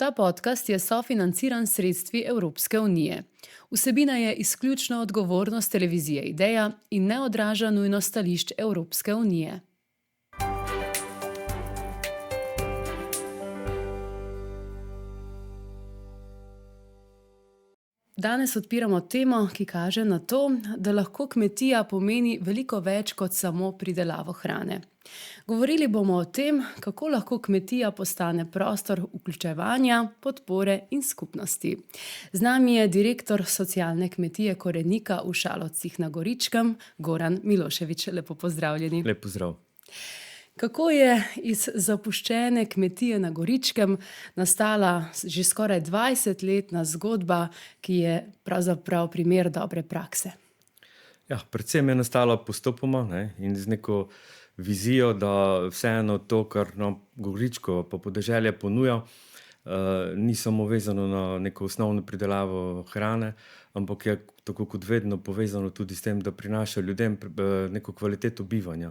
Ta podcast je sofinanciran s sredstvi Evropske unije. Vsebina je izključno odgovornost televizije Ideja in ne odraža nujno stališč Evropske unije. Danes odpiramo temo, ki kaže na to, da lahko kmetija pomeni veliko več kot samo pridelavo hrane. Govorili bomo o tem, kako lahko kmetija postane prostor vključevanja, podpore in skupnosti. Z nami je direktor socialne kmetije Korenika v Šalovcih na Goričkem, Goran Milošević. Lepo pozdravljeni. Lep pozdrav. Kako je iz zapuščene kmetije na Goričkem nastala že skoraj 20-letna zgodba, ki je pravzaprav primer dobre prakse? Ja, predvsem je nastala postopoma, in z neko vizijo, da vseeno to, kar nam Goričko pa podeželje ponuja, ni samo vezano na neko osnovno pridelavo hrane, ampak je tako kot vedno povezano tudi s tem, da prinaša ljudem neko kvaliteto bivanja.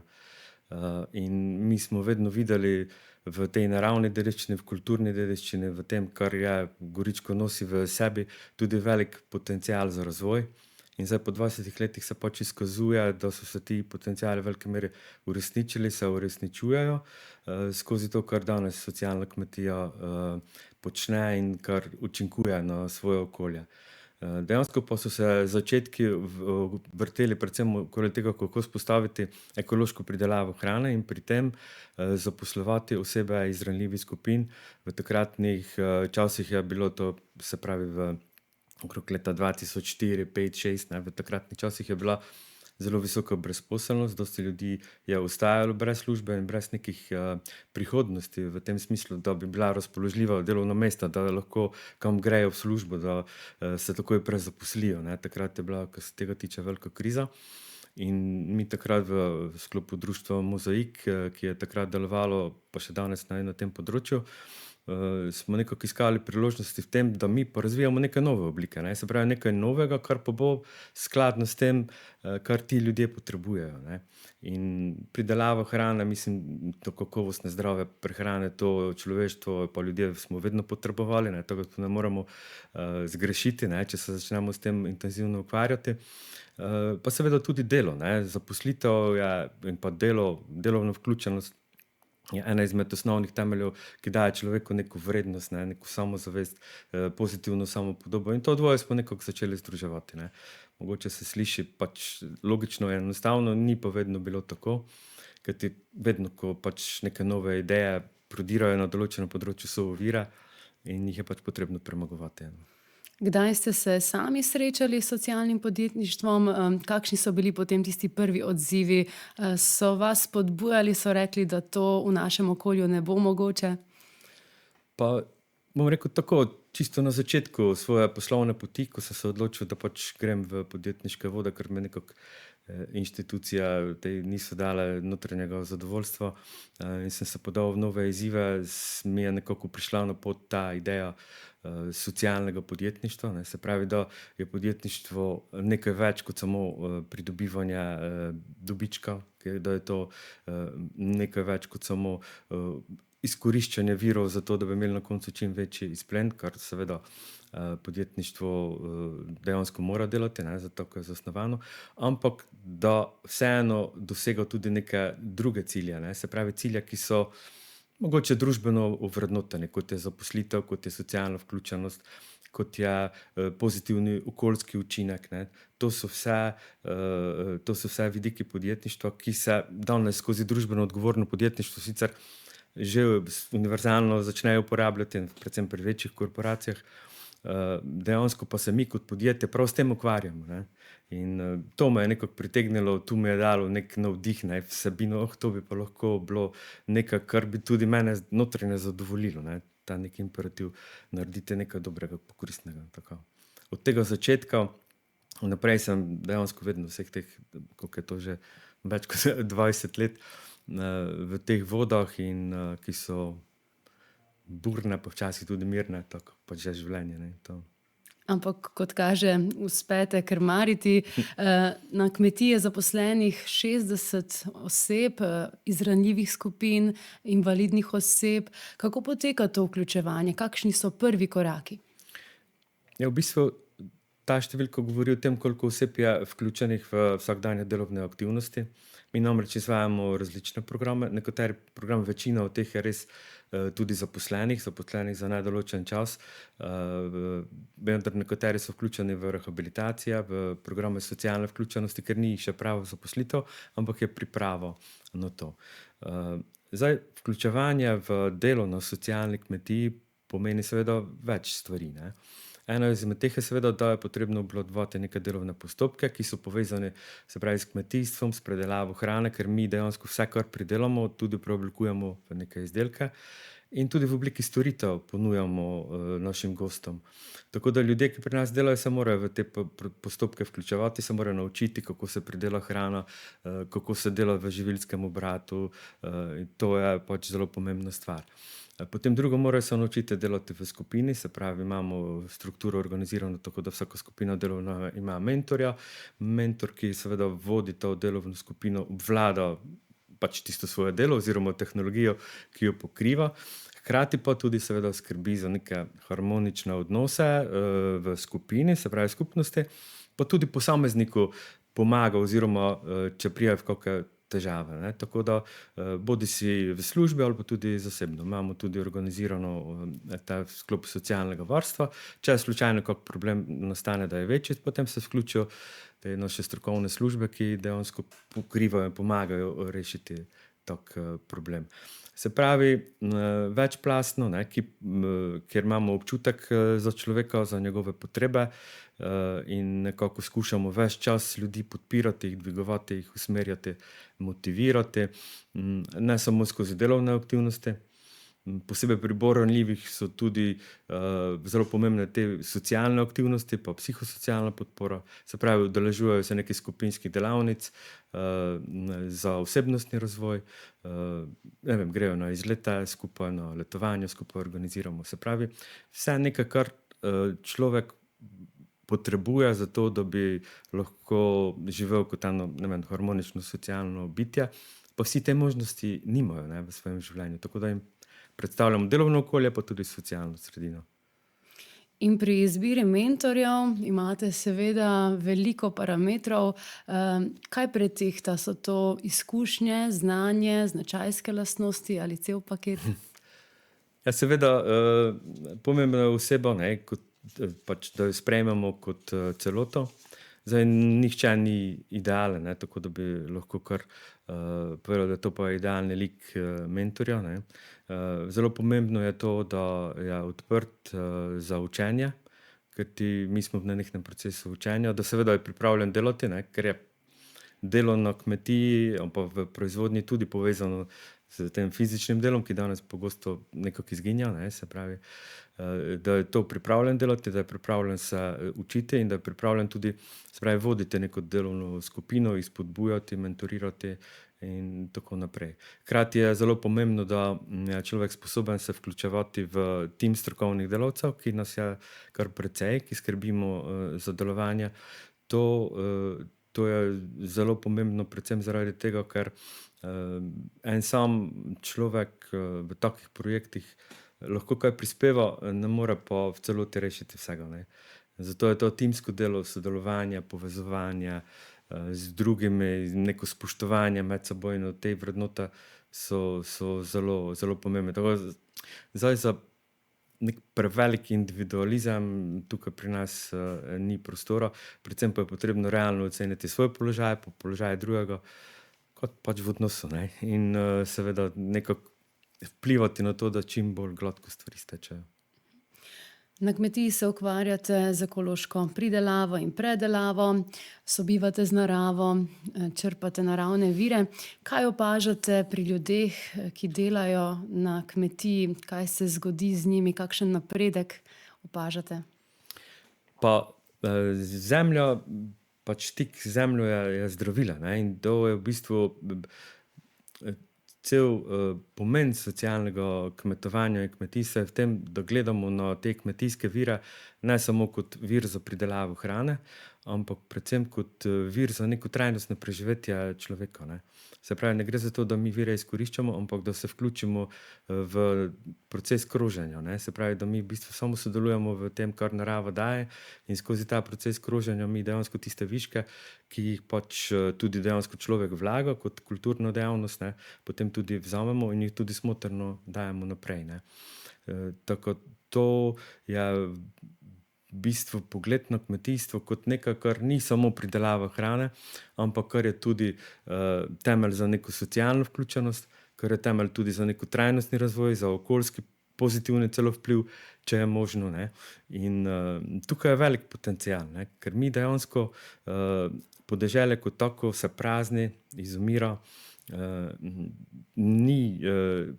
In mi smo vedno videli v tej naravni dediščini, v kulturni dediščini, v tem, kar je Goričko nosi v sebi, tudi velik potencial za razvoj. In zdaj po 20 letih se pač izkazuje, da so se ti potenciali v veliki meri uresničili, se uresničujejo skozi to, kar danes socialna kmetija počne in kar učinkuje na svoje okolje. Dejansko pa so se začetki vrteli predvsem okoli tega, kako vzpostaviti ekološko pridelavo hrane in pri tem zaposlovati osebe iz ranljivih skupin. V takratnih časih je bilo to, se pravi okrog leta 2004, 5, 6, v takratnih časih je bila zelo visoka brezposelnost, dosti ljudi je ostajalo brez službe in brez nekih prihodnosti v tem smislu, da bi bila razpoložljiva delovna mesta, da lahko kam grejo v službo, da se takoj prezaposlijo. Takrat je bila, kar se tega tiče, velika kriza. In mi takrat v sklopu društva Mozaik, ki je takrat delovalo, pa še danes na tem področju, smo nekako iskali priložnosti v tem, da mi pa razvijamo neke nove oblike. Se pravi, nekaj novega, kar pa bo skladno s tem, kar ti ljudje potrebujejo. In pridelava hrane, mislim, to kakovostne zdrave prehrane, to človeštvo pa ljudje smo vedno potrebovali, tako da ne moramo zgrešiti, če se začnemo s tem intenzivno ukvarjati. Pa seveda tudi delo, zaposlitev in pa delovna vključenost je ena izmed osnovnih temeljev, ki daje človeku neko vrednost, neko samozavest, pozitivno samopodobo. In to dvoje smo nekako začeli združevati. Mogoče se sliši pač logično in enostavno, ni pa vedno bilo tako, kajti vedno, ko pač neke nove ideje prodirajo na določenem področju, so ovire in jih je pač potrebno premagovati. Kdaj ste se sami srečali s socialnim podjetništvom? Kakšni so bili potem tisti prvi odzivi? So vas spodbujali, so rekli, da to v našem okolju ne bo mogoče? Pa bom rekel tako, čisto na začetku svoje poslovne poti, ko sem se odločil, da pač grem v podjetniške vode, ker me nekako inštitucija niso dale notranjega zadovoljstva in sem se podal v nove izzive, mi je nekako prišla na pot ta ideja socialnega podjetništva. Se pravi, da je podjetništvo nekaj več kot samo pridobivanje dobička, da je to nekaj več kot samo izkoriščanje virov za to, da bi imeli na koncu čim večji izplen, kar seveda podjetništvo dejansko mora delati, zato ker je zasnovano, ampak da vseeno dosega tudi neke druge cilje. Se pravi, cilje, ki so mogoče družbeno ovrednoteni, kot je zaposlitev, kot je socialna vključenost, kot je pozitivni okoljski učinek. To so vse vidiki podjetništva, ki se danes skozi družbeno odgovorno podjetništvo sicer že univerzalno začnejo uporabljati, predvsem pri večjih korporacijah. Dejansko pa se mi kot podjetje prav s tem ukvarjamo. In to me je nekako pritegnilo, tu mi je dalo nek navdih, vsebino, to bi pa lahko bilo nekaj, kar bi tudi mene notranje zadovoljilo. Ta nek imperativ, narediti nekaj dobrega, koristnega. Od tega začetka naprej sem dejansko vedno vseh teh, koliko je to že več kot 20 let, v teh vodah in ki so burne, pa včasih tudi mirne, tako pač že življenje. Ampak, kot kaže, uspete krmariti. Na kmetiji je zaposlenih 60 oseb, iz ranljivih skupin, invalidnih oseb. Kako poteka to vključevanje? Kakšni so prvi koraki? Ja, v bistvu ta številka govori o tem, koliko oseb je vključenih v vsakdanje delovne aktivnosti. Mi namreč izvajamo različne programe. Nekateri programi, večina od teh je res tudi zaposlenih za nedoločen čas. Vendar nekateri so vključeni v rehabilitacije, v programe socialne vključenosti, ker ni še prava zaposlitev, ampak je priprava na to. Zdaj, vključevanje v delo na socialni kmetiji pomeni seveda več stvari, ne. Eno izmed teh je seveda, da je potrebno obvladovati neke delovne postopke, ki so povezani, se pravi, s kmetijstvom, s predelavo hrane, ker mi dejansko vse, kar pridelamo, tudi preoblikujemo v neke izdelke in tudi v obliki storitev ponujamo našim gostom. Tako da ljudje, ki pri nas delajo, se morajo v te postopke vključevati, se morajo naučiti, kako se pridela hrana, kako se dela v živilskem obratu, in to je pač zelo pomembna stvar. Potem drugo, morajo se naučiti delati v skupini, se pravi, imamo strukturo organizirano tako, da vsaka skupina delovna ima mentorja. Mentor, ki seveda vodi to delovno skupino, obvlada pač tisto svoje delo oziroma tehnologijo, ki jo pokriva. Hkrati pa tudi seveda skrbi za neke harmonične odnose v skupini, se pravi skupnosti, pa tudi posamezniku pomaga oziroma če pride v kakšne težave, ne. Tako da bodisi v službi ali pa tudi zasebno. Imamo tudi organizirano ta sklop socialnega varstva. Če slučajno kak problem nastane, da je večji, potem se vključijo te naše strokovne službe, ki dejansko pokrivajo in pomagajo rešiti tak problem. Se pravi, večplastno, ne, kjer imamo občutek za človeka, za njegove potrebe, in nekako skušamo ves čas ljudi podpirati, jih dvigovati, jih usmerjati, motivirati, ne samo skozi delovne aktivnosti. Posebej pri bolj ranljivih so tudi zelo pomembne te socialne aktivnosti pa psihosocialna podpora. Se pravi, udeležujejo se nekih skupinskih delavnic za osebnostni razvoj, ne vem, grejo na izlete skupaj, na letovanja skupaj organiziramo. Se pravi, vse nekaj, kar človek potrebuje za to, da bi lahko živel kot eno, ne vem, harmonično socialno bitje, pa vsi te možnosti nimajo, ne, v svojem življenju. Tako da jim predstavljamo delovno okolje, pa tudi socialno sredino. In pri izbiri mentorjev imate seveda veliko parametrov. Kaj pretehta? So to izkušnje, znanje, značajske lastnosti ali cel paket? Ja, seveda, pomembna je oseba, ne, kot pač, da jo sprejmemo kot celoto. Zdaj, nihče ni idealen, ne, tako da bi lahko kar povedal, da je to pa idealni lik mentorja, ne. Zelo pomembno je to, da je odprt za učenje, kajti mi smo v nenehnem procesu učenja, da seveda je pripravljen delati, ne, ker je delo na kmetiji ali pa v proizvodnji tudi povezano s tem fizičnim delom, ki danes pogosto nekako izginja, ne, se pravi, da je to pripravljen delati, da je pripravljen se učiti in da je pripravljen tudi, se pravi, voditi neko delovno skupino, jih spodbujati, mentorirati in tako naprej. Hkrati je zelo pomembno, da je človek sposoben se vključevati v tim strokovnih delavcev, ki nas je kar precej, ki skrbimo za delovanje. To je zelo pomembno predvsem zaradi tega, ker en sam človek v takih projektih lahko kaj prispeva, ne more pa v celoti rešiti vsega, ne. Zato je to timsko delo, sodelovanje, povezovanje z drugimi, neko spoštovanje medsebojno, te vrednote so zelo, zelo pomembne. Tako da zdaj za neki prevelik individualizem tukaj pri nas ni prostora, predvsem pa je potrebno realno oceniti svoj položaj, pa položaj drugega, kot pač v odnosu, ne. In seveda nekako vplivati na to, da čim bolj gladko stvari stečejo. Na kmetiji se ukvarjate z ekološko pridelavo in predelavo, sobivate z naravo, črpate naravne vire. Kaj opažate pri ljudeh, ki delajo na kmetiji? Kaj se zgodi z njimi? Kakšen napredek opažate? Pa zemlja, pač stik z zemljo je zdravilo, ne, in to je v bistvu cel pomen socialnega kmetovanja in kmetijstva je v tem, da gledamo na te kmetijske vire ne samo kot vir za pridelavo hrane, ampak predvsem kot vir za neko trajnostno preživetje človeka, ne. Se pravi, ne gre za to, da mi vire izkoriščamo, ampak da se vključimo v proces kroženja, ne. Se pravi, da mi v bistvu samo sodelujemo v tem, kar narava daje, in skozi ta proces kroženja mi dejansko tiste viške, ki jih pač tudi dejansko človek vlaga kot kulturno dejavnost, ne, potem tudi vzamemo in jih tudi smotrno dajemo naprej, ne. Tako to je v bistvu pogled na kmetijstvo kot nekaj, kar ni samo pridelava hrane, ampak kar je tudi temelj za neko socialno vključenost, kar je temelj tudi za neko trajnostni razvoj, za okoljski pozitivni celo vpliv, če je možno, ne. In tukaj je velik potencial, ne, ker mi dejansko podeželje kot tako se prazni, izumira,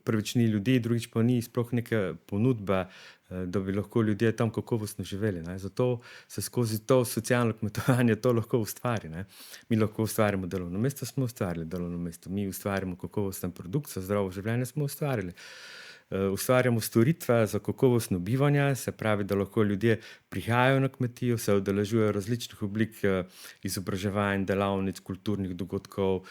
prvič ni ljudi, drugič pa ni sploh neke ponudbe, da bi lahko ljudje tam kakovostno živeli, ne. Zato se skozi to socialno kmetovanje to lahko ustvari, ne. Mi lahko ustvarimo delovno mesto, smo ustvarili delovno mesto, mi ustvarimo kakovosten produkt, za zdravo življenje smo ustvarili. Ustvarjamo storitve za kakovostno bivanje, se pravi, da lahko ljudje prihajajo na kmetijo, se udeležujejo različnih oblik izobraževanj, delavnic, kulturnih dogodkov,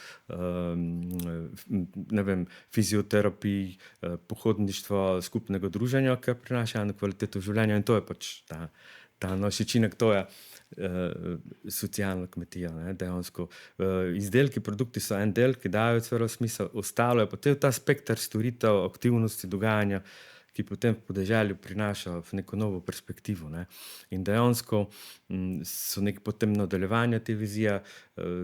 ne vem, fizioterapij, pohodništva, skupnega druženja, kar prinaša eno kvaliteto življenja, in to je pač ta naš učinek, to je socialna kmetija, ne, dejansko. Izdelki, produkti so en del, ki dajo celo smisel, ostalo je pa cel ta spekter storitev, aktivnosti, dogajanja, ki potem v podeželju prinaša v neko novo perspektivo, ne. In dejansko so neki potem nadaljevanja te vizije,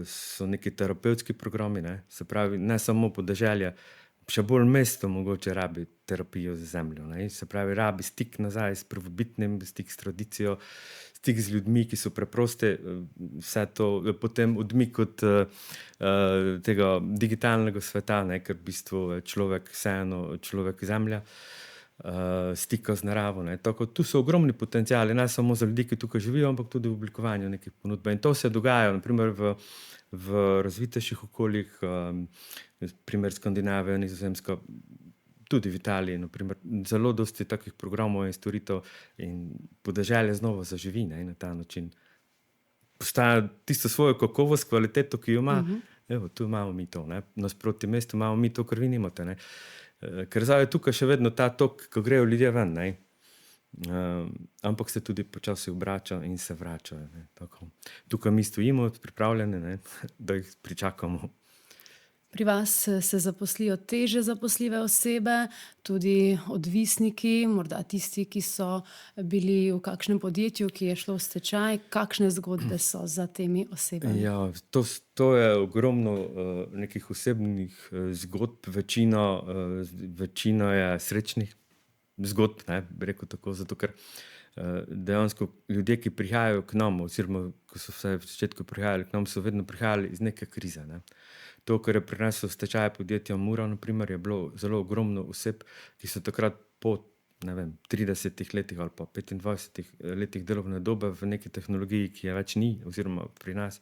so neki terapevtski programi, ne, se pravi, ne samo podeželje, še bolj mesto mogoče rabi terapijo z zemljo, ne, se pravi, rabi stik nazaj s prvobitnim, stik s tradicijo, stik z ljudmi, ki so preprosti, vse to potem odmik od tega digitalnega sveta, ne, ker v bistvu je človek vseeno človek zemlja, stika z naravo, ne. Tako tu so ogromni potenciali, ne samo za ljudi, ki tukaj živijo, ampak tudi v oblikovanju nekih ponudbe. In to se dogaja na primer v razvitejših okoljih, primer Skandinavija, Nizozemska, tudi v Italiji, na primer, zelo dosti takih programov in storitev in podeželje znova zaživi, ne, na ta način. Postaja tisto svojo kakovost, kvaliteto, ki jo ima, evo, tu imamo mi to, ne, nasproti mestu imamo mi to, kar vi nimate, ne. Ker zdaj je tukaj še vedno ta tok, ko grejo ljudje ven, ne. Ampak se tudi počasi obrača in se vračajo, ne, tako. Tukaj mi stojimo pripravljeni, ne, da jih pričakamo. Pri vas se zaposlijo težje zaposljive osebe, tudi odvisniki, morda tisti, ki so bili v kakšnem podjetju, ki je šlo v stečaj. Kakšne zgodbe so za temi osebami? Ja, to je ogromno nekih osebnih zgodb, večina je srečnih zgodb, ne, bi rekel tako, zato ker dejansko ljudje, ki prihajajo k nam, oziroma ko so vsaj v začetku prihajali k nam, so vedno prihajali iz neke krize, ne. To, kar je prineslo stečaj podjetja Mura, na primer, je bilo zelo ogromno oseb, ki so takrat po, ne vem, 30 letih ali pa 25 letih delovne dobe v neki tehnologiji, ki je več ni, oziroma pri nas,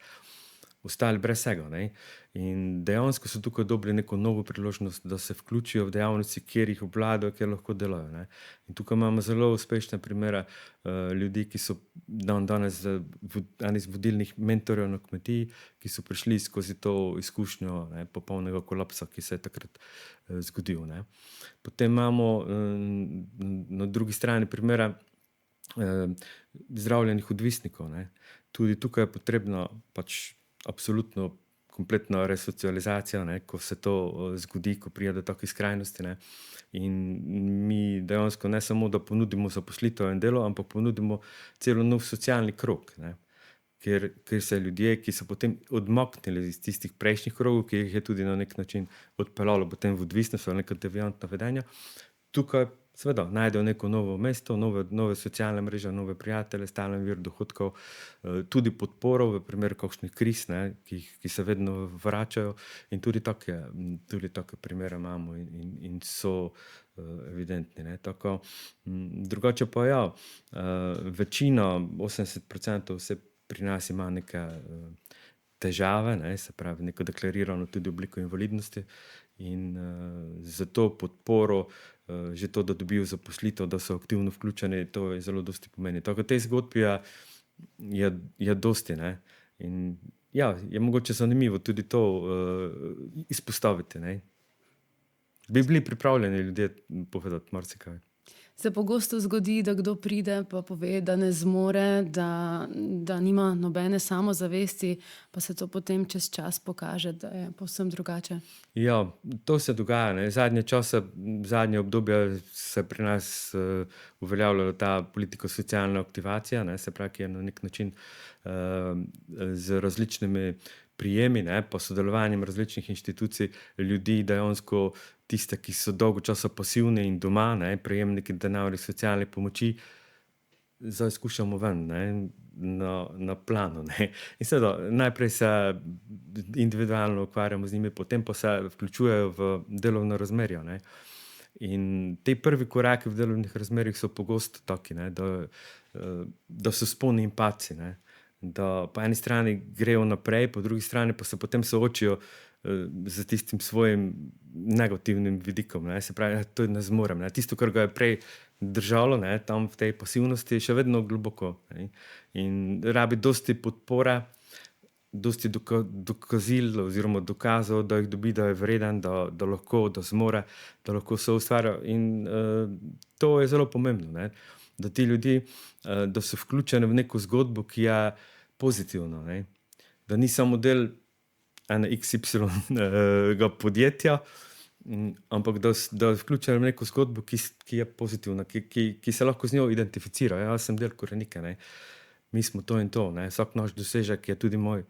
ostali brez vsega, ne. In dejansko so tukaj dobili neko novo priložnost, da se vključijo v dejavnosti, kjer jih obvladajo, kjer lahko delajo, ne. In tukaj imamo zelo uspešne primere ljudi, ki so danes eni iz vodilnih mentorjev na kmetiji, ki so prišli skozi to izkušnjo, ne, popolnega kolapsa, ki se je takrat zgodil, ne. Potem imamo na drugi strani primere zdravljenih odvisnikov, ne. Tudi tukaj je potrebna pač absolutno kompletna resocializacija, ne, ko se to zgodi, ko pride do takih skrajnosti, ne. In mi dejansko ne samo, da ponudimo zaposlitev in delo, ampak ponudimo celo nov socialni krog, ne. Ker se ljudje, ki so potem odmaknili iz tistih prejšnjih krogov, ki jih je tudi na nek način odpeljalo potem v odvisnost ali neka deviantna vedenja, tukaj seveda najdejo neko novo mesto, nove socialne mreže, nove prijatelje, stalen vir dohodkov, tudi podporo v primeru kakšnih kriz, ne, ki se vedno vračajo, in tudi take primere imamo in so evidentni, ne. Tako, drugače pa ja, večina, 80% oseb pri nas ima neke težave, ne, se pravi neko deklarirano tudi obliko invalidnosti in za to podporo, že to, da dobijo zaposlitev, da so aktivno vključeni, to je zelo dosti pomeni. Tako tej zgodbi je dosti, ne. In ja, je mogoče zanimivo tudi to izpostaviti, ne. Bi bili pripravljeni ljudje povedati marsikaj. Se pogosto zgodi, da kdo pride pa pove, da ne zmore, da nima nobene samozavesti, pa se to potem čez čas pokaže, da je povsem drugače. Ja, to se dogaja, ne. Zadnje čase, zadnje obdobje se pri nas uveljavljala ta politiko-socialna aktivacija, ne, se pravi, ki je na nek način z različnimi prijemi, ne, pa sodelovanjem različnih inštitucij ljudi dejansko tiste, ki so dolgo časa pasivni in doma, ne, prejemniki denarnih socialnih pomoči, zdaj skušamo ven, ne, na plano, ne. In seveda, najprej se individualno ukvarjamo z njimi, potem pa se vključujejo v delovno razmerje, ne. In te prvi koraki v delovnih razmerjih so pogosto taki, ne, da so spolni in padci, ne. Da po eni strani grejo naprej, po drugi strani pa se potem soočijo z tistim svojim negativnim vidikom, ne. Se pravi, to ne zmorem, ne. Tisto, kar ga je prej držalo, ne, tam v tej pasivnosti, je še vedno globoko, ne. In rabi dosti podpore, dosti dokazil oziroma dokazov, da jih dobi, da je vreden, da lahko, da zmore, da lahko soustvarja. In to je zelo pomembno, ne. Da ti ljudje, da so vključeni v neko zgodbo, ki je pozitivna, ne. Da ni samo del ene XY podjetja, ampak da je vključen v neko zgodbo, ki je pozitivna, ki se lahko z njo identificira. Jaz sem del Korenike, ne. Mi smo to in to, ne. Vsak naš dosežek je tudi moj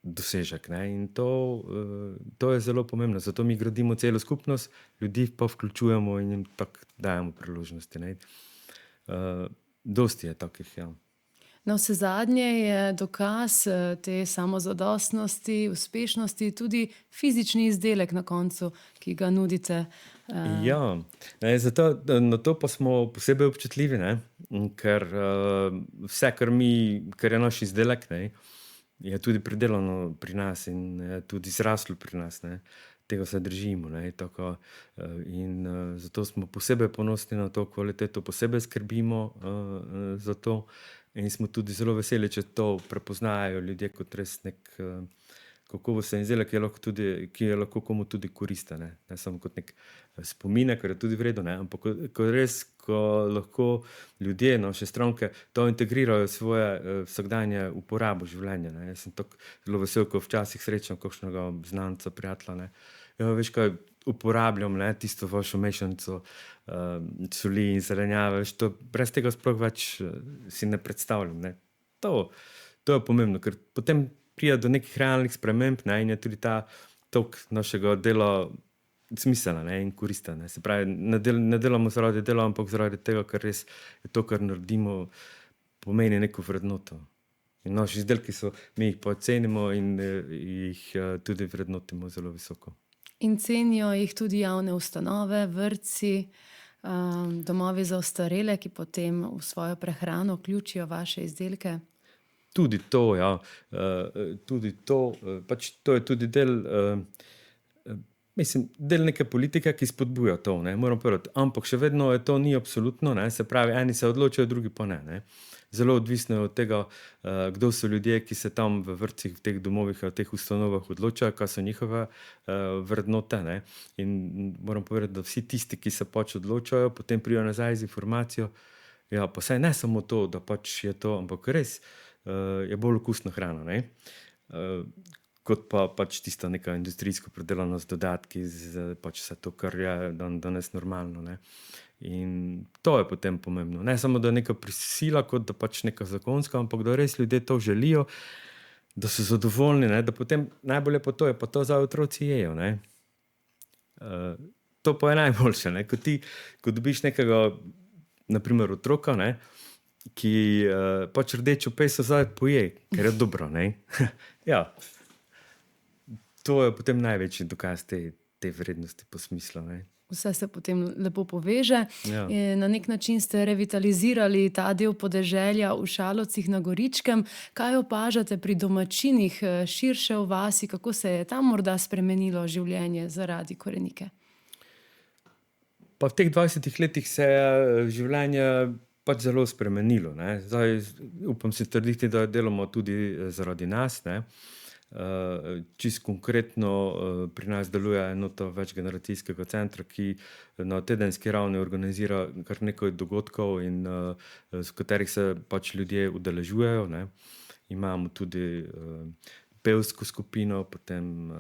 dosežek, ne. In to je zelo pomembno. Zato mi gradimo celo skupnost, ljudi pa vključujemo in jim tako dajemo priložnosti, ne. Dosti je takih, ja. Navsezadnje je dokaz te samozadostnosti, uspešnosti tudi fizični izdelek na koncu, ki ga nudite. Ja, ne, zato na to pa smo posebej občutljivi, ne, ker vse, kar je naš izdelek, ne, je tudi pridelano pri nas in je tudi zraslo pri nas, ne. Tega se držimo, ne, tako, in zato smo posebej ponosni na to kvaliteto, posebej skrbimo za to in smo tudi zelo veseli, če to prepoznajo ljudje kot res nek kakovosten izdelek, ki je lahko komu tudi koristen, ne. Ne samo kot nek spominek, kar je tudi v redu, ne, ampak ko lahko ljudje, naše stranke, to integrirajo v svoje vsakdanje uporabo življenja, ne. Jaz sem tako zelo vesel, ko včasih srečam kakšnega znanca, prijatelja, ne. Ja, veš kaj, uporabljam, ne, tisto vašo mešanico soli in zelenjave, veš, to brez tega sploh več si ne predstavljam, ne. To je pomembno, ker potem pride do nekih realnih sprememb, ne, in je tudi ta tok našega dela smiselna, ne, in koristen, ne. Se pravi, ne delamo zaradi dela, ampak zaradi tega, ker res je to, kar naredimo, pomeni neko vrednoto. In naši izdelki so, mi jih pa cenimo in jih tudi vrednotimo zelo visoko. In cenijo jih tudi javne ustanove, vrtci, domovi za ostarele, ki potem v svojo prehrano vključijo vaše izdelke. Tudi to, ja. Tudi to, pač to je tudi del, mislim, del neke politike, ki spodbuja to, ne, moram povedati. Ampak še vedno to ni absolutno, ne, se pravi, eni se odločijo, drugi pa ne, ne. Zelo odvisno je od tega, kdo so ljudje, ki se tam v vrtcih, v teh domovih, v teh ustanovah odločajo, kaj so njihove vrednote, ne. In moram povedati, da vsi tisti, ki se pač odločajo, potem pridejo nazaj z informacijo, ja, pa saj ne samo to, da pač je to, ampak res je bolj okusna hrana, ne. Kot pa pač tista neka industrijsko predelana z dodatki, pač vse to, kar je danes normalno, ne. In to je potem pomembno. Ne samo, da je neka prisila, kot da pač neka zakonska, ampak da res ljudje to želijo, da so zadovoljni, ne, da potem najbolje pa to je, pa to zdaj otroci jejo, ne. To pa je najboljše, ne, ko dobiš nekega, na primer otroka, ne, ki pač rdečo peso zdaj poje, ker je dobro, ne. Ja. To je potem največji dokaz te vrednosti pa smisla, ne. Vse se potem lepo poveže. Ja. Na nek način ste revitalizirali ta del podeželja v Šalovcih na Goričkem. Kaj opažate pri domačinih, širše v vasi, kako se je tam morda spremenilo življenje zaradi Korenike? Pa v teh 20 letih se je življenje pač zelo spremenilo, ne. Zdaj upam si trditi, da delamo tudi zaradi nas, ne. Čisto konkretno, pri nas deluje enota večgeneracijskega centra, ki na tedenski ravni organizira kar nekaj dogodkov in, s katerih se pač ljudje udeležujejo, ne. Imamo tudi, pevsko skupino, potem,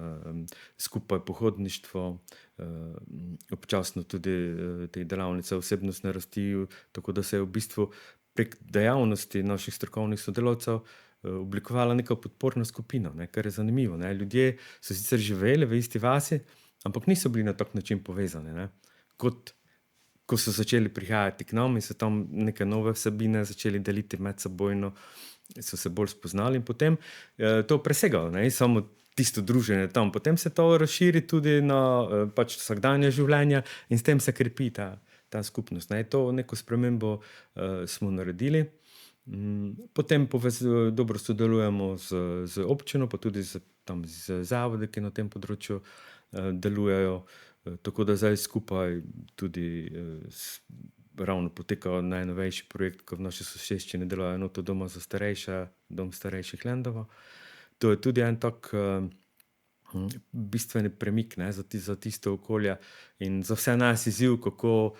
skupaj pohodništvo, občasno tudi, te delavnice osebnostne rasti, tako da se je v bistvu prek dejavnosti naših strokovnih sodelavcev, oblikovala neka podporna skupina, ne, kar je zanimivo, ne. Ljudje so sicer živeli v isti vasi, ampak niso bili na tak način povezani, ne. Kot ko so začeli prihajati k nam in so tam neke nove vsebine začeli deliti medsebojno, so se bolj spoznali in potem, to presegalo, ne, samo tisto druženje tam. Potem se to razširi tudi na, pač vsakdanje življenje in s tem se krepi ta skupnost, ne. To neko spremembo, smo naredili. Potem dobro sodelujemo z občino, pa tudi z zavodi, ki na tem področju, delujejo. Tako da zdaj skupaj tudi, ravno poteka najnovejši projekt, ko v naši soseščini dela enota doma za starejše, dom starejših Lendava. To je tudi en tak, bistveni premik, ne, za tisto okolje in za vse nas izziv, kako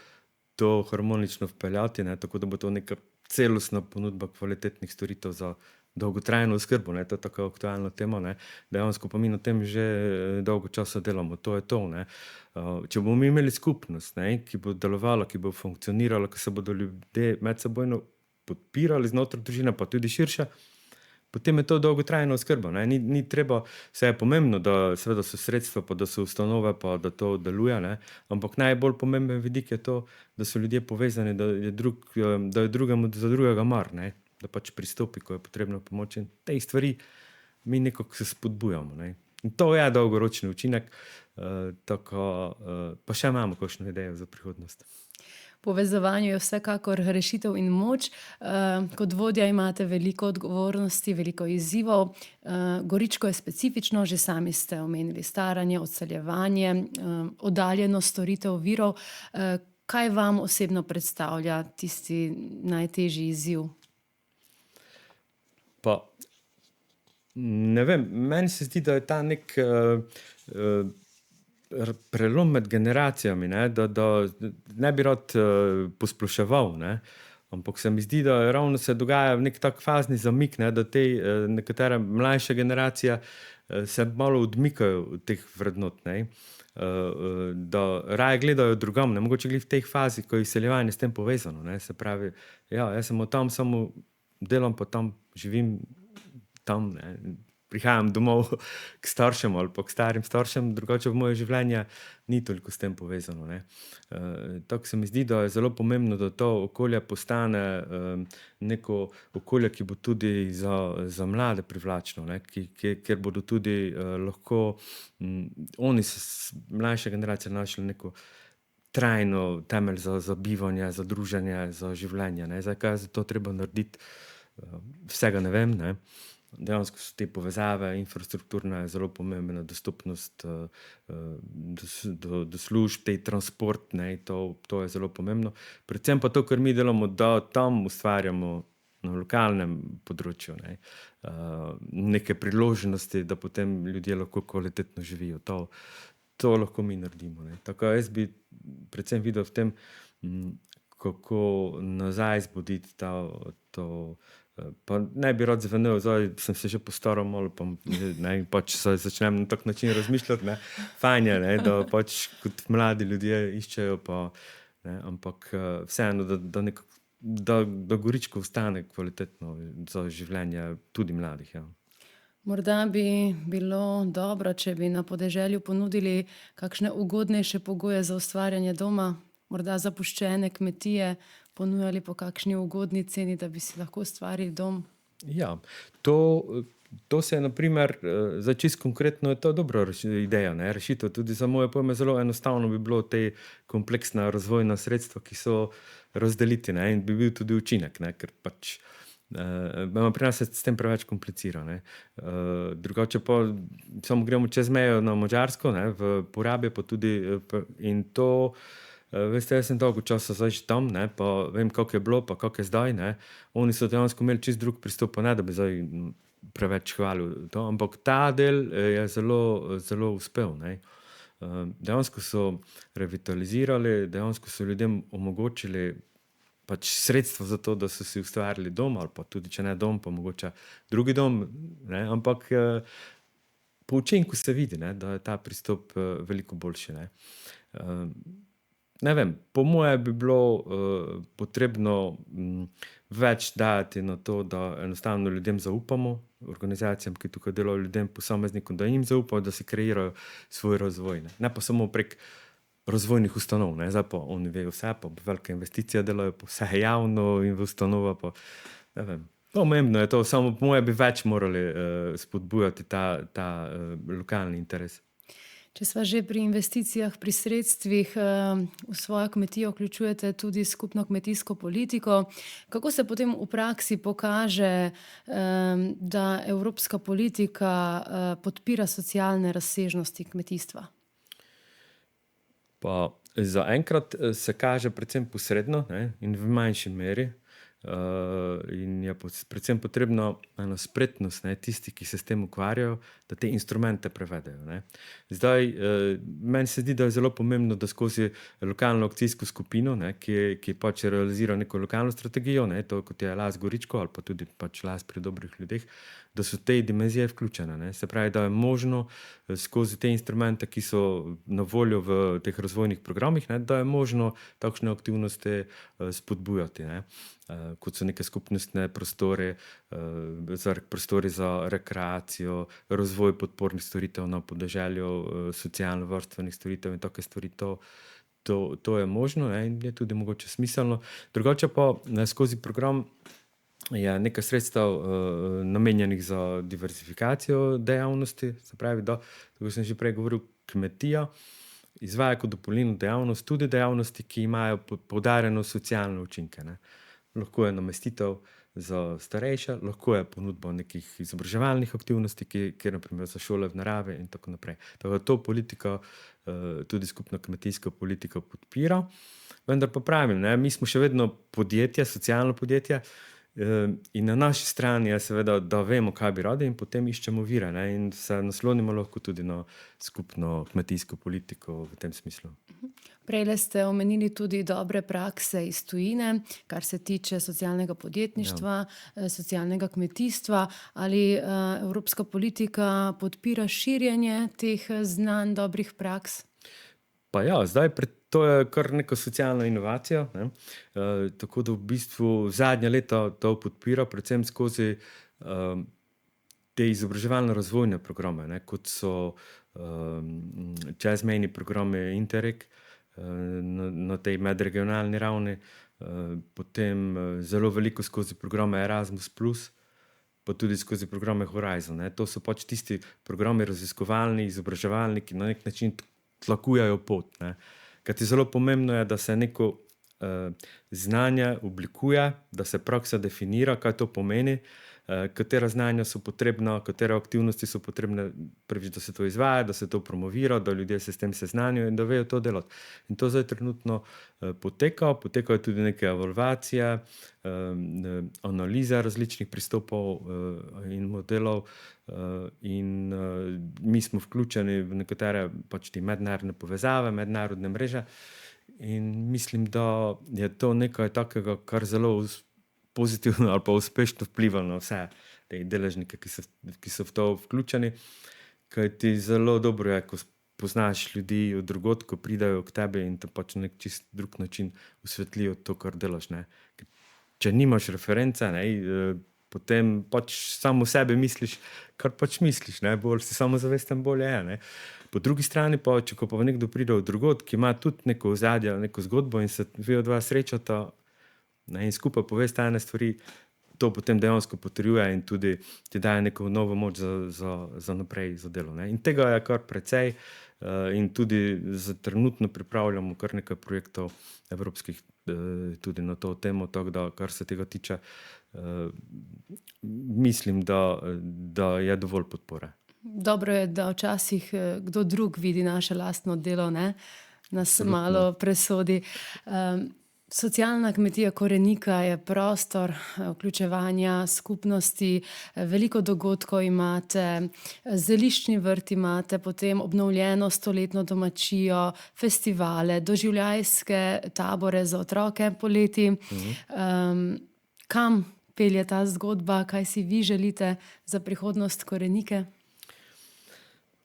to harmonično vpeljati, ne, tako da bo to neka celostna ponudba kvalitetnih storitev za dolgotrajno oskrbo, ne. To je taka aktualna tema, ne. Dejansko pa mi na tem že dolgo časa delamo. To je to, ne. Če bomo mi imeli skupnost, ne, ki bo delovala, ki bo funkcionirala, ko se bodo ljudje medsebojno podpirali znotraj družine, pa tudi širše, potem je to dolgotrajna oskrba, ne. Ni treba, saj je pomembno, da seveda so sredstva, pa da so ustanove, pa da to deluje, ne, ampak najbolj pomemben vidik je to, da so ljudje povezani, da je da je drugemu za drugega mar, ne. Da pač pristopi, ko je potrebna pomoč in te stvari mi nekako se spodbujamo, ne. In to je dolgoročni učinek, tako, pa še imamo kakšno idejo za prihodnost. Povezovanje je vsekakor rešitev in moč. Kot vodja imate veliko odgovornosti, veliko izzivov. Goričko je specifično, že sami ste omenili staranje, odseljevanje, oddaljenost storitev virov. Kaj vam osebno predstavlja tisti najtežji izziv? Pa ne vem, meni se zdi, da je ta neki, prelom med generacijami, ne, da ne bi rad, posploševal, ne, ampak se mi zdi, da ravno se dogaja neki tak fazni zamik, ne, da te, nekatere mlajše generacije, se malo odmikajo od teh vrednot, ne. Da raje gledajo drugam, ne, mogoče glih v tej fazi, ko je izseljevanje s tem povezano, ne, se pravi, ja, jaz sem od tam, samo delam pa tam, živim tam, ne, prihajam domov k staršem ali pa k starim staršem, drugače v moje življenje ni toliko s tem povezano, ne. Tako se mi zdi, da je zelo pomembno, da to okolje postane, neko okolje, ki bo tudi za mlade privlačno, ne, kjer bodo tudi, lahko, oni mlajše generacije našli neko trajno temelj za bivanje, za druženje, za življenje, ne. Zdaj, kaj je za to treba narediti, vsega ne vem, ne. Dejansko so te povezave infrastrukturne zelo pomembne, dostopnost, do služb, tej transport, ne, to je zelo pomembno. Predvsem pa to, kar mi delamo, da tam ustvarjamo na lokalnem področju, ne, neke priložnosti, da potem ljudje lahko kvalitetno živijo. To lahko mi naredimo, ne. Tako jaz bi predvsem videl v tem, kako nazaj zbuditi to, pa ne bi rad zvenel, zdaj sem se že postaral malo, pa ne, pač začnem na tak način razmišljati, ne. Fajn je, ne, da pač kot mladi ljudje iščejo pa, ne, ampak, vseeno, da Goričko ostane kvalitetno za življenje tudi mladih, ja. Morda bi bilo dobro, če bi na podeželju ponudili kakšne ugodnejše pogoje za ustvarjanje doma, morda zapuščene kmetije ponujali po kakšni ugodni ceni, da bi si lahko ustvarili dom. Ja, to To se je, na primer, za čisto konkretno je to dobra ideja, ne, rešitev. Tudi za moje pojme zelo enostavno bi bilo te kompleksna razvojna sredstva, ki so razdeliti, ne, in bi bil tudi učinek, ne, ker pač pri nas se s tem preveč komplicira, ne. Drugače pa samo gremo čez mejo na Madžarsko, ne, v Porabje pa tudi in to, veste, jaz sem dolgo časa zdaj že tam, ne, pa vem, kako je bilo, pa kako je zdaj, ne. Oni so dejansko imeli čisto drug pristop, pa ne, da bi zdaj preveč hvalil to, ampak ta del je zelo, zelo uspel, ne. Dejansko so revitalizirali, dejansko so ljudem omogočili pač sredstva za to, da so si ustvarili dom, ali pa tudi, če ne dom, pa mogoče drugi dom, ne, ampak po učinku se vidi, ne, da je ta pristop veliko boljši, ne. Ne vem, po moje bi bilo potrebno več dajati na to, da enostavno ljudem zaupamo, organizacijam, ki tukaj delajo, ljudem, posameznikom, da jim zaupajo, da si kreirajo svoj razvoj, ne pa samo prek razvojnih ustanov, ne, zdaj pa oni vejo vse, pa velike investicije delajo, pa vse javno in v ustanova, pa ne vem. Pomembno je to, samo po moje bi več morali spodbujati ta lokalni interes. Če sva že pri investicijah, pri sredstvih, v svojo kmetijo vključujete tudi skupno kmetijsko politiko. Kako se potem v praksi pokaže, da evropska politika podpira socialne razsežnosti kmetijstva? Pa zaenkrat se kaže predvsem posredno, ne, in v manjši meri. In je predvsem potrebno eno spretnost, ne, tisti, ki se s tem ukvarjajo, da te instrumente prevedejo, ne. Zdaj, meni se zdi, da je zelo pomembno, da skozi lokalno akcijsko skupino, ne, ki pač realizira neko lokalno strategijo, ne, to kot je Las Goričko ali pa tudi pač Las pri dobrih ljudeh, da so te dimenzije vključene, ne. Se pravi, da je možno skozi te instrumente, ki so na voljo v teh razvojnih programih, ne, da je možno takšne aktivnosti spodbujati, ne. Kot so neke skupnostne prostore, prostori za rekreacijo, razvoj podpornih storitev na podeželju, socialno-varstvenih storitev in take stvari, to je možno, ne, in je tudi mogoče smiselno. Drugače pa skozi program je nekaj sredstev namenjenih za diverzifikacijo dejavnosti, se pravi, da, tako sem že prej govoril, kmetija izvaja kot dopolnilno dejavnost tudi dejavnosti, ki imajo poudarjeno socialne učinke, ne. Lahko je namestitev za starejše, lahko je ponudba nekih izobraževalnih aktivnosti, kjer na primer za šole v naravi in tako naprej. Tako da to politika, tudi skupna kmetijska politika podpira. Vendar pa pravim, ne, mi smo še vedno podjetje, socialno podjetje, in na naši strani je seveda, da vemo, kaj bi radi in potem iščemo vire, ne, in se naslonimo lahko tudi na skupno kmetijsko politiko v tem smislu. Prejle ste omenili tudi dobre prakse iz tujine, kar se tiče socialnega podjetništva, socialnega kmetijstva. Ali evropska politika podpira širjenje teh znanj, dobrih praks? Pa ja, zdaj to je kar neka socialna inovacija, ne. Tako da v bistvu zadnja leta to podpira, predvsem skozi te izobraževalno-razvojne programe, ne, kot so čezmejni programi Interreg, na tej medregionalni ravni, potem zelo veliko skozi programe Erasmus plus, pa tudi skozi programe Horizon, ne. To so pač tisti programi raziskovalni, izobraževalni, ki na nek način tlakujejo pot, ne. Kajti zelo pomembno je, da se neko znanje oblikuje, da se praksa definira, kaj to pomeni, katera znanja so potrebna, katere aktivnosti so potrebne, prvič, da se to izvaja, da se to promovira, da ljudje se s tem seznanijo in da vejo to delati. In to zdaj trenutno potekajo tudi neke evalvacije, analize različnih pristopov in modelov, in mi smo vključeni v nekatere pač te mednarodne povezave, mednarodne mreže in mislim, da je to nekaj takega, kar zelo pozitivno ali pa uspešno vpliva na vse te deležnike, ki so v to vključeni, kajti zelo dobro je, ko poznaš ljudi od drugod, ko pridejo k tebi in te pač na nek čist drug način osvetlijo to, kar delaš, ne. Če nimaš reference, ne, potem pač samo sebe misliš, kar pač misliš, ne, bolj si samozavesten, bolje je, ne. Po drugi strani pa, če pa nekdo pride od drugod, ki ima tudi neko ozadje, neko zgodbo in se vi dva srečata, ne, in skupaj povesta ene stvari, to potem dejansko potrjuje in tudi ti daje neko novo moč za naprej za delo, ne. In tega je kar precej, in tudi trenutno pripravljamo kar nekaj projektov evropskih, tudi na to temo, tako da kar se tega tiče, mislim, da je dovolj podpore. Dobro je, da včasih kdo drug vidi naše lastno delo, ne? Nas Absolutno. malo presodi. Socialna kmetija Korenika je prostor vključevanja skupnosti, veliko dogodkov imate, zeliščni vrt imate, potem obnovljeno stoletno domačijo, festivale, doživljajske tabore za otroke poleti. Kam pelje ta zgodba, kaj si vi želite za prihodnost Korenike?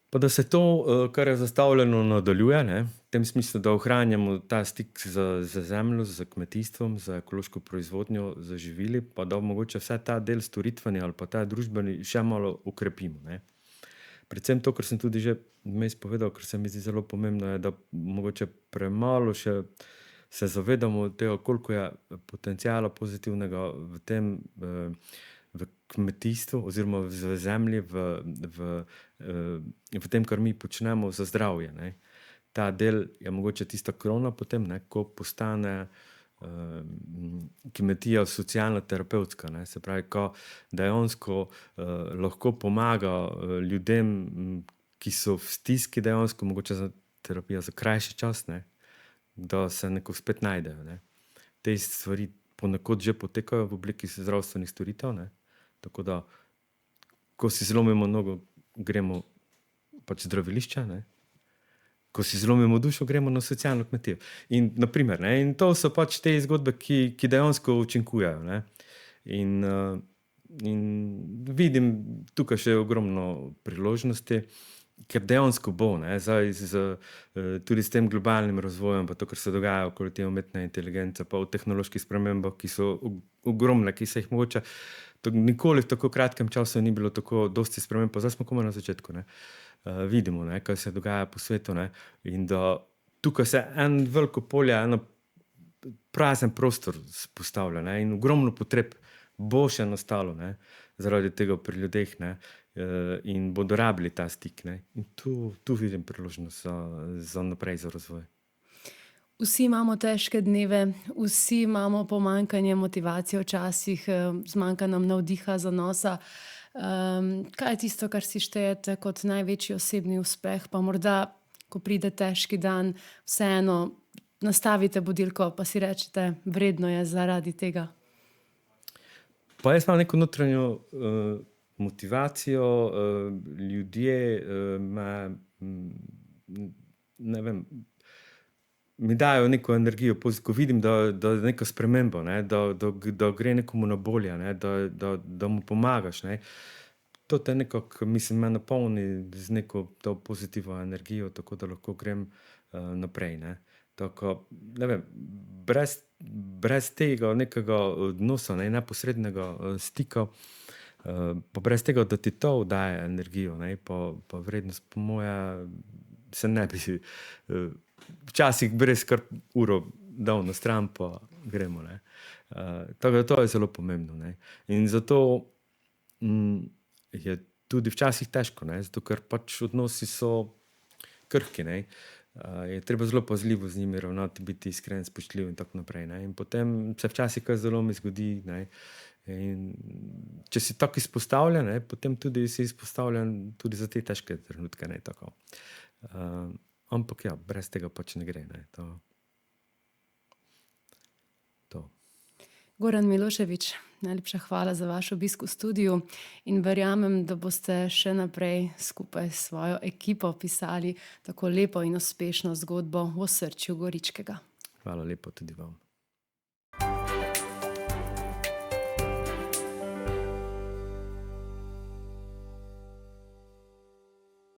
Pa da se to, kar je zastavljeno, nadaljuje, ne, v tem smislu, da ohranjamo ta stik z zemljo, z kmetijstvom, z ekološko proizvodnjo, z živili, pa da mogoče vsaj ta del storitveni ali pa ta družbeni še malo okrepimo, ne. Predvsem to, kar sem tudi že vmes povedal, kar se mi zdi zelo pomembno, je, da mogoče premalo še se zavedamo tega, koliko je potenciala pozitivnega v tem, v kmetijstvu oziroma v zemlji, v tem, kar mi počnemo za zdravje, ne. Ta del je mogoče tista krona potem, ne, ko postane kmetija socialno-terapevtska, ne. Se pravi, ko dejansko lahko pomaga ljudem, ki so v stiski dejansko, mogoče za terapija za krajši čas, ne, da se nekako spet najdejo, ne. Te stvari ponekod že potekajo v obliki zdravstvenih storitev, ne. Tako da, ko si zlomimo nogo, gremo pač v zdravilišče, ne. Ko si zlomimo dušo, gremo na socialno kmetijo. In na primer, ne, in to so pač te zgodbe, ki dejansko učinkujejo, ne. In vidim tukaj še ogromno priložnosti, ker dejansko bo, ne, zdaj tudi s tem globalnim razvojem, pa to, kar se dogaja okoli te umetne inteligence, pa v tehnoloških spremembah, ki so ogromne, ki se jih mogoče nikoli v tako kratkem času ni bilo tako dosti sprememb, pa zdaj smo komaj na začetku, ne. Vidimo, ne, kaj se dogaja po svetu, ne, in da tukaj se en veliko polje, eno prazen prostor postavlja, ne, in ogromno potreb bo še nastalo, ne, zaradi tega pri ljudeh, ne, in bodo rabili ta stik, ne. In tu vidim priložnost za naprej, za razvoj. Vsi imamo težke dneve, vsi imamo pomanjkanje motivacije včasih, zmanjka nam navdiha, zanosa. Kaj je tisto, kar si štejete kot največji osebni uspeh, pa morda, ko pride težki dan, vseeno nastavite budilko, pa si rečete, vredno je zaradi tega? Pa jaz imam neko notranjo motivacijo, ljudje ne vem, mi dajo neko energijo, ko vidim, da je neka sprememba, ne, da gre nekomu na bolje, ne, da mu pomagaš, ne. To te nekako, mislim, me napolni z neko to pozitivno energijo, tako da lahko grem naprej, ne. Tako, ne vem, brez tega nekega odnosa, ne, neposrednega stika, pa brez tega, da ti to daje energijo, ne, pa vrednost, po moje, se ne bi včasih brez kar uro dal na stran, pa gremo, ne. Tako da to je zelo pomembno, ne. In zato je tudi včasih težko, ne, zato ker pač odnosi so krhki, ne. Je treba zelo pazljivo z njimi ravnati, biti iskren, spoštljiv in tako naprej, ne. In potem se včasih kaj zelo mi zgodi, ne. In če si tako izpostavljen, ne, potem tudi si izpostavljen tudi za te težke trenutke, ne, tako. Ampak ja, brez tega pač ne gre, ne, to. Goran Milošević, najlepša hvala za vaš obisk v studiu in verjamem, da boste še naprej skupaj s svojo ekipo pisali tako lepo in uspešno zgodbo v osrčju Goričkega. Hvala lepa tudi vam.